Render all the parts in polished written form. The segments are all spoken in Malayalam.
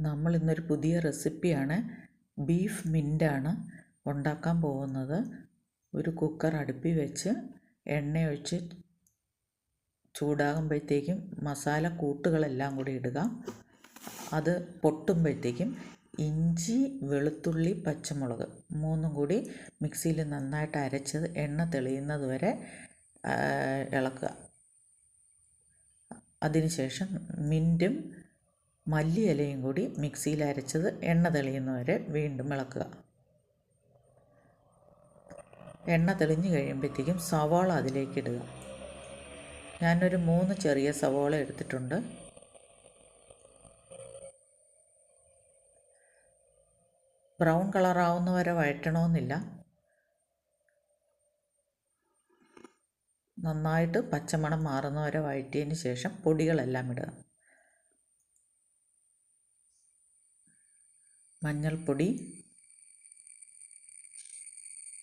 നമ്മൾ ഇന്നൊരു പുതിയ റെസിപ്പിയാണ്, ബീഫ് മിൻ്റാണ് ഉണ്ടാക്കാൻ പോകുന്നത്. ഒരു കുക്കർ അടുപ്പിൽ വെച്ച് എണ്ണയൊഴിച്ച് ചൂടാകുമ്പോഴത്തേക്കും മസാല കൂട്ടുകളെല്ലാം കൂടി ഇടുക. അത് പൊട്ടുമ്പോഴത്തേക്കും ഇഞ്ചി, വെളുത്തുള്ളി, പച്ചമുളക് മൂന്നും കൂടി മിക്സിയിൽ നന്നായിട്ട് അരച്ചത് എണ്ണ തെളിയുന്നത് വരെ ഇളക്കുക. അതിനുശേഷം മിൻറ്റും മല്ലിയിലയും കൂടി മിക്സിയിൽ അരച്ചത് എണ്ണ തെളിയുന്നവരെ വീണ്ടും ഇളക്കുക. എണ്ണ തെളിഞ്ഞ് കഴിയുമ്പോഴത്തേക്കും സവാള അതിലേക്ക് ഇടുക. ഞാനൊരു 3 ചെറിയ സവാള എടുത്തിട്ടുണ്ട്. ബ്രൗൺ കളറാവുന്ന വരെ വഴറ്റണമെന്നില്ല. നന്നായിട്ട് പച്ചമണം മാറുന്നവരെ വഴറ്റിയതിന് ശേഷം പൊടികളെല്ലാം ഇടുക. മഞ്ഞൾപ്പൊടി,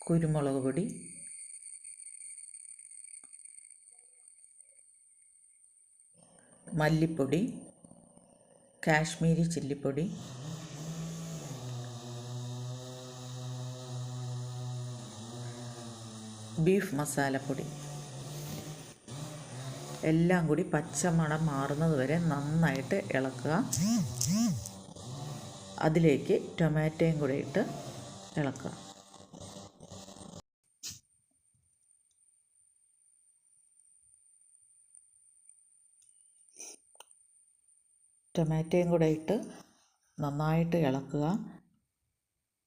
കുരുമുളക് പൊടി, മല്ലിപ്പൊടി, കാശ്മീരി ചില്ലിപ്പൊടി, ബീഫ് മസാലപ്പൊടി എല്ലാം കൂടി പച്ചമണം മാറുന്നത് വരെ നന്നായിട്ട് ഇളക്കുക. അതിലേക്ക് ടൊമാറ്റോയും കൂടെ ഇട്ട് ഇളക്കുക. ടൊമാറ്റോയും കൂടെ ഇട്ട് നന്നായിട്ട് ഇളക്കുക.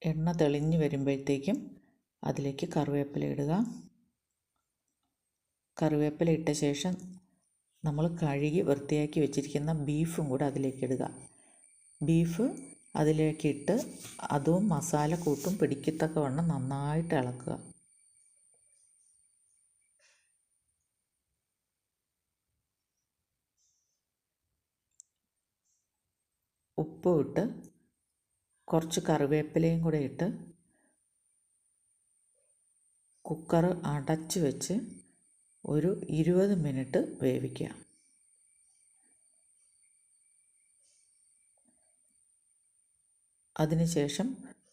എണ്ണ തെളിഞ്ഞ് വരുമ്പോഴത്തേക്കും അതിലേക്ക് കറിവേപ്പില ഇടുക. കറിവേപ്പില ഇട്ട ശേഷം നമ്മൾ കഴുകി വൃത്തിയാക്കി വെച്ചിരിക്കുന്ന ബീഫും കൂടെ അതിലേക്ക് ഇടുക. ബീഫ് അതിലേക്കിട്ട് അതും മസാല കൂട്ടും പിടിക്കത്തക്കവണ്ണം നന്നായിട്ട് ഇളക്കുക. ഉപ്പും ഇട്ട് കുറച്ച് കറിവേപ്പിലയും കൂടെ ഇട്ട് കുക്കർ അടച്ച് വെച്ച് ഒരു 20 മിനിറ്റ് വേവിക്കുക. അതിനുശേഷം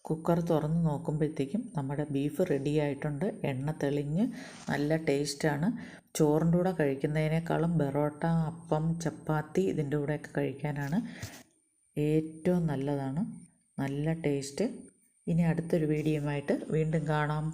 കുക്കർ തുറന്ന് നോക്കുമ്പോഴത്തേക്കും നമ്മുടെ ബീഫ് റെഡി ആയിട്ടുണ്ട്. എണ്ണ തെളിഞ്ഞ് നല്ല ടേസ്റ്റാണ്. ചോറിൻ്റെ കൂടെ കഴിക്കുന്നതിനേക്കാളും ബെറോട്ട, അപ്പം, ചപ്പാത്തി ഇതിൻ്റെ കൂടെയൊക്കെ കഴിക്കാനാണ് ഏറ്റവും നല്ലതാണ്. നല്ല ടേസ്റ്റ്. ഇനി അടുത്തൊരു വീഡിയോയുമായിട്ട് വീണ്ടും കാണാം.